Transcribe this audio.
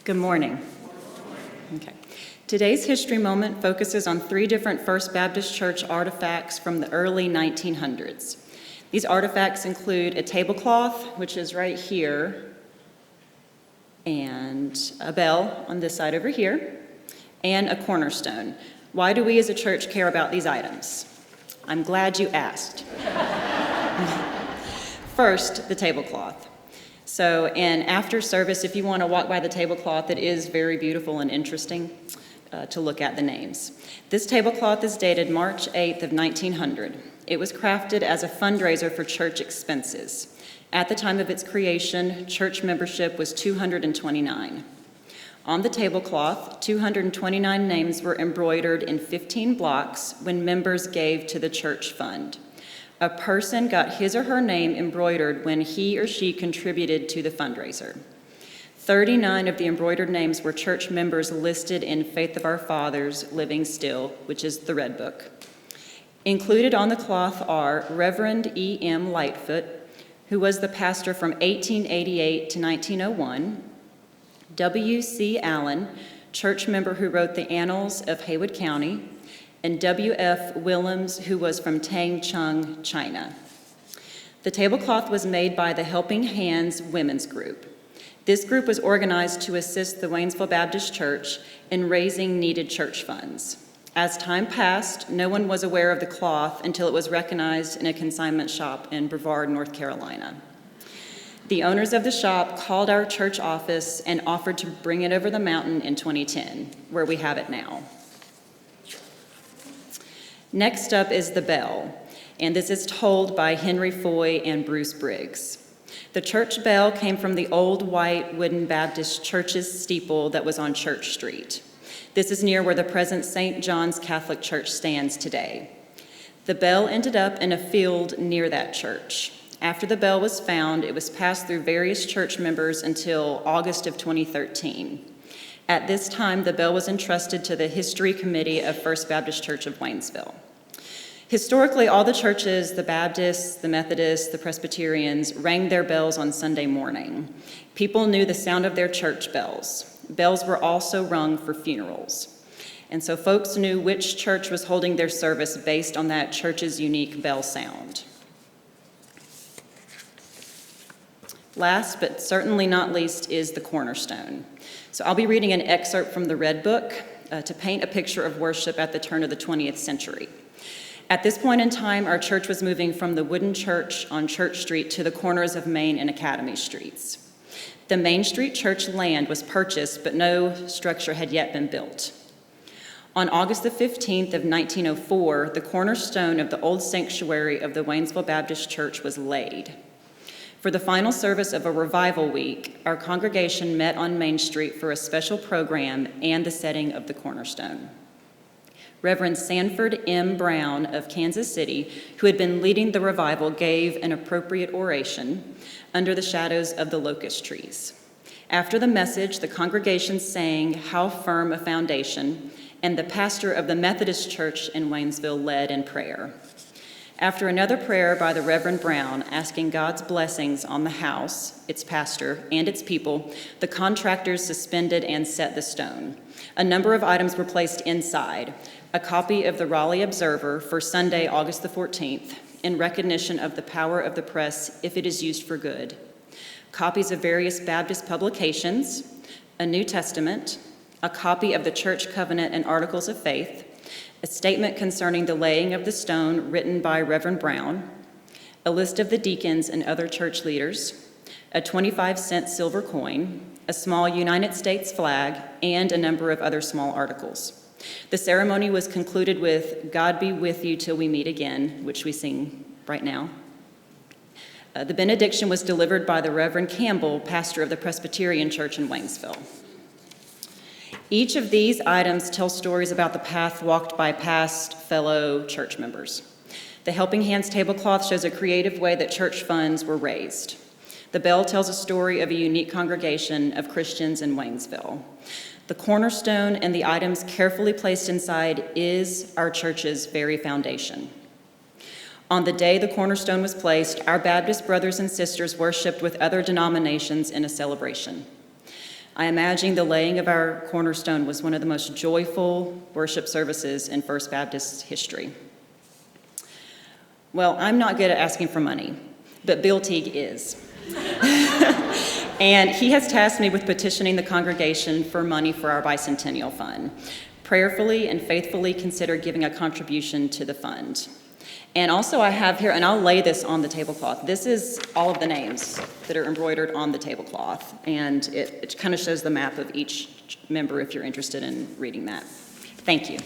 Good morning. Okay. Today's history moment focuses on 3 different First Baptist Church artifacts from the early 1900s. These artifacts include a tablecloth, which is right here, and a bell on this side over here, and a cornerstone. Why do we as a church care about these items? I'm glad you asked. First, the tablecloth. So, and after service, if you want to walk by the tablecloth, it is very beautiful and interesting to look at the names. This tablecloth is dated March 8th of 1900. It was crafted as a fundraiser for church expenses. At the time of its creation, church membership was 229. On the tablecloth, 229 names were embroidered in 15 blocks when members gave to the church fund. A person got his or her name embroidered when he or she contributed to the fundraiser. 39 of the embroidered names were church members listed in Faith of Our Fathers, Living Still, which is the Red Book. Included on the cloth are Reverend E.M. Lightfoot, who was the pastor from 1888 to 1901, W.C. Allen, church member who wrote the Annals of Haywood County, and W.F. Willems, who was from Tangchung, China. The tablecloth was made by the Helping Hands Women's Group. This group was organized to assist the Waynesville Baptist Church in raising needed church funds. As time passed, no one was aware of the cloth until it was recognized in a consignment shop in Brevard, North Carolina. The owners of the shop called our church office and offered to bring it over the mountain in 2010, where we have it now. Next up is the bell, and this is tolled by Henry Foy and Bruce Briggs. The church bell came from the old white wooden Baptist church's steeple that was on Church Street. This is near where the present St. John's Catholic Church stands today. The bell ended up in a field near that church. After the bell was found, it was passed through various church members until August of 2013. At this time, the bell was entrusted to the History Committee of First Baptist Church of Waynesville. Historically, all the churches, the Baptists, the Methodists, the Presbyterians, rang their bells on Sunday morning. People knew the sound of their church bells. Bells were also rung for funerals. And so folks knew which church was holding their service based on that church's unique bell sound. Last, but certainly not least, is the cornerstone. So I'll be reading an excerpt from the Red Book to paint a picture of worship at the turn of the 20th century. At this point in time, our church was moving from the wooden church on Church Street to the corners of Main and Academy Streets. The Main Street church land was purchased, but no structure had yet been built. On August the 15th of 1904, the cornerstone of the old sanctuary of the Waynesville Baptist Church was laid. For the final service of a revival week, our congregation met on Main Street for a special program and the setting of the cornerstone. Reverend Sanford M. Brown of Kansas City, who had been leading the revival, gave an appropriate oration under the shadows of the locust trees. After the message, the congregation sang "How Firm a Foundation," and the pastor of the Methodist Church in Waynesville led in prayer. After another prayer by the Reverend Brown asking God's blessings on the house, its pastor, and its people, the contractors suspended and set the stone. A number of items were placed inside: a copy of the Raleigh Observer for Sunday, August the 14th, in recognition of the power of the press if it is used for good, copies of various Baptist publications, a New Testament, a copy of the Church Covenant and Articles of Faith, a statement concerning the laying of the stone written by Reverend Brown, a list of the deacons and other church leaders, a 25-cent silver coin, a small United States flag, and a number of other small articles. The ceremony was concluded with "God be with you till we meet again," which we sing right now. The benediction was delivered by the Reverend Campbell, pastor of the Presbyterian Church in Waynesville. Each of these items tell stories about the path walked by past fellow church members. The Helping Hands tablecloth shows a creative way that church funds were raised. The bell tells a story of a unique congregation of Christians in Waynesville. The cornerstone and the items carefully placed inside is our church's very foundation. On the day the cornerstone was placed, our Baptist brothers and sisters worshiped with other denominations in a celebration. I imagine the laying of our cornerstone was one of the most joyful worship services in First Baptist history. Well, I'm not good at asking for money, but Bill Teague is. And he has tasked me with petitioning the congregation for money for our bicentennial fund. Prayerfully and faithfully consider giving a contribution to the fund. And also I have here, and I'll lay this on the tablecloth. This is all of the names that are embroidered on the tablecloth. And it kind of shows the map of each member if you're interested in reading that. Thank you.